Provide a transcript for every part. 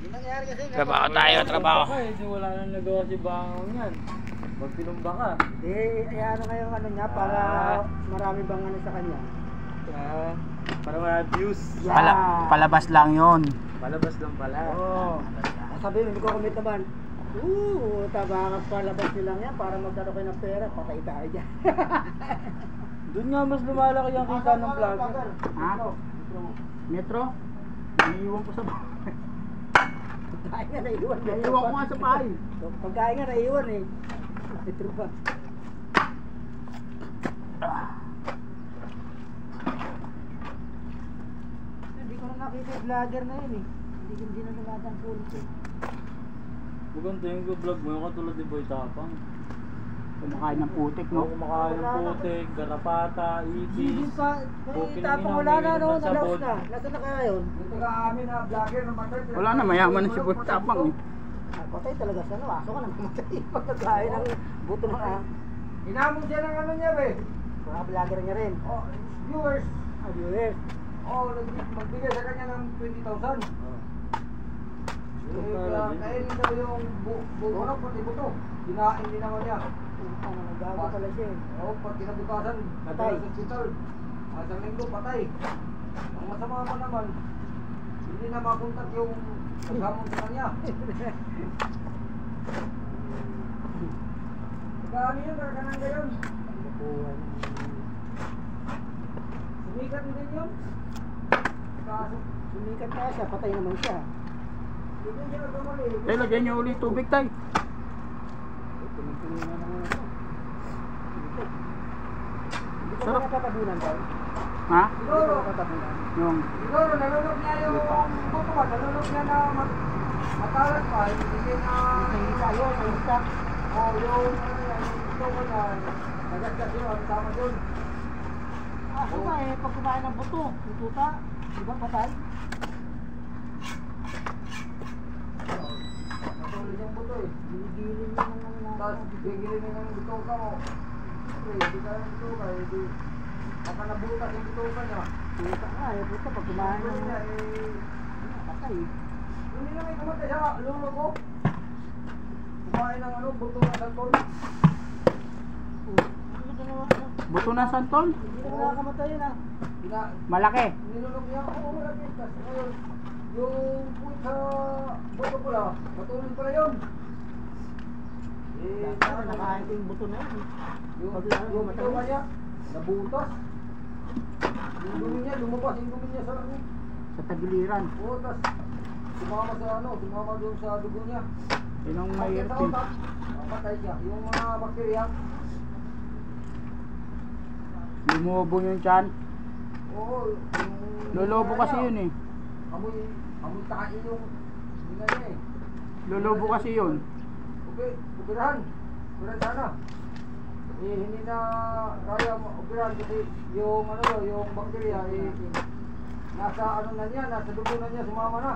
Yung nangyari kasi Trabaho tayo, trabaho. Hindi wala nang nagawa si Bangong yan. Pag pinumba ka. Hindi, ano kayong ano niya para marami bang ano sa kanya. Para wala views. Yeah. Palabas lang yon. Palabas lang pala. Oo. Sabi mo, hindi ko commit naman. Tabaka palabas nilang yan para magkano kayo ng pera. Patay tayo dyan. Doon nga mas lumalaki ang kita ng vlogger. Ha? Metro? Naiiwan ko sa bahay. Pagkain nga naiiwan. Naiiwan ko nga sa bahay. Pagkain nga naiiwan eh. Metro ba? Hindi ko na nakita yung vlogger na yun eh. Hindi na nalatang sulit eh. Maganda yung vlog mo, yung katulad ni Boy Tapang. Kumakain ng putik, no? Kumakain ng putik, garapata, Hindi ipis. pa, tapang wala na no, nalaos na. Nasaan na kaya yun? Dito ka amin na vlogger na matay. Wala na, mayaman na si Boy Tapang eh. Patay talaga sa ano, aso ka na mamatay. Pag nagkain ng buto ng Inamon siya ng ano niya be. mga vlogger niya rin. Oh, viewers. Viewers. Oh, magbigay sa kanya ng 20,000. Kainin daw yung buto, pati buto. Dinain din naman niya. Ano, nagago pala siya eh. Oh, pag kinabukasan, Patay. sa hospital. Isang linggo, patay. Ang masama pa naman, hindi na makontak yung paghamon sa kanya. Magkano yun, kakanan ka yun? Sumikat din yun? Kaso, Sumikat na siya, patay naman siya. hindi niya nagkamali. Tay, lagyan niyo ulit tubig, tay. Pinagpili na naman ito. Hindi ko Sarap. ba natatabunan tayo? Ha? Hindi ko Siguro, ba natatabunan? Yung... siguro, nalulog niya yung buto ba? Nalulog niya na matalas pa, hindi na... Nahihita yun, nahihita. Oh, yung ano yan, yung buto ko na, nagasgas yun, ang tama yun. Aso ba eh, pag kumain ng buto, yung tuta, di ba patay? Natulog yung buto eh. Ginigilin niya ng ano Tapos, bigilin niya ng buto ka mo. Siyempre, hindi ka ng buto ka, hindi. Baka nabutas yung buto ka niya. Tuta nga eh, puto, pag kumain Ano ng niya eh, patay. hindi na may kumatay siya, lulo ko. Kumain ng ano, buto ng santol. Ano ginawa ko? Buto na santol? Hindi na nakakamatay yun ah. Malaki. Nilulog niya, oo, malaki. Tapos ngayon, yung puwit sa buto pula, matulog pala yun. Eh, Kasi nakain ko yung buto na yun eh. yung Pag buto matamis. ka niya, nabutas. Yung dumi niya, lumabas yung dumi niya sa ano. Sa tagiliran. Oo, tas sumama sa ano, sumama doon sa dugo niya. Yun ang may Pagkita sa utak, patay siya. Yung mga bakterya, lumubo yung tiyan. oo, yung... Lolobo kasi yun eh. Amoy tayo yung hinga niya eh. Lolobo kasi yun. Okay, upirahan. Upirahan sana. Eh, hindi na kaya upirahan kasi yung ano, yung bakterya eh, nasa ano na niya, nasa dugo na niya, sumama na.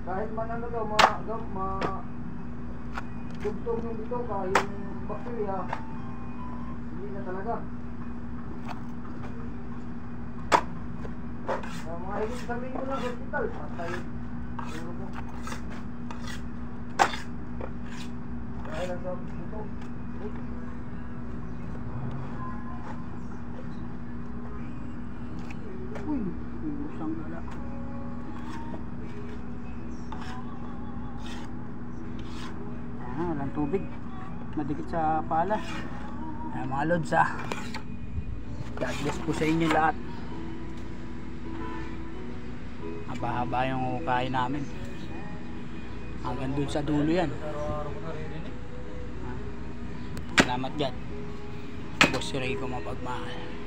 Kahit man ano daw, dugtong yung dito ka, yung bakterya, hindi na talaga. Mga higit isang linggo lang sa hospital, patay. Siguro mo. Dahil lang sa dito. Uy, usang gala. Walang tubig. Madikit sa pala. Mga lods ah. God bless po sa inyo lahat. Haba-haba yung hukayin namin. Hanggang dun sa dulo yan. Salamat dyan. Boss Ray ko mapagmahal.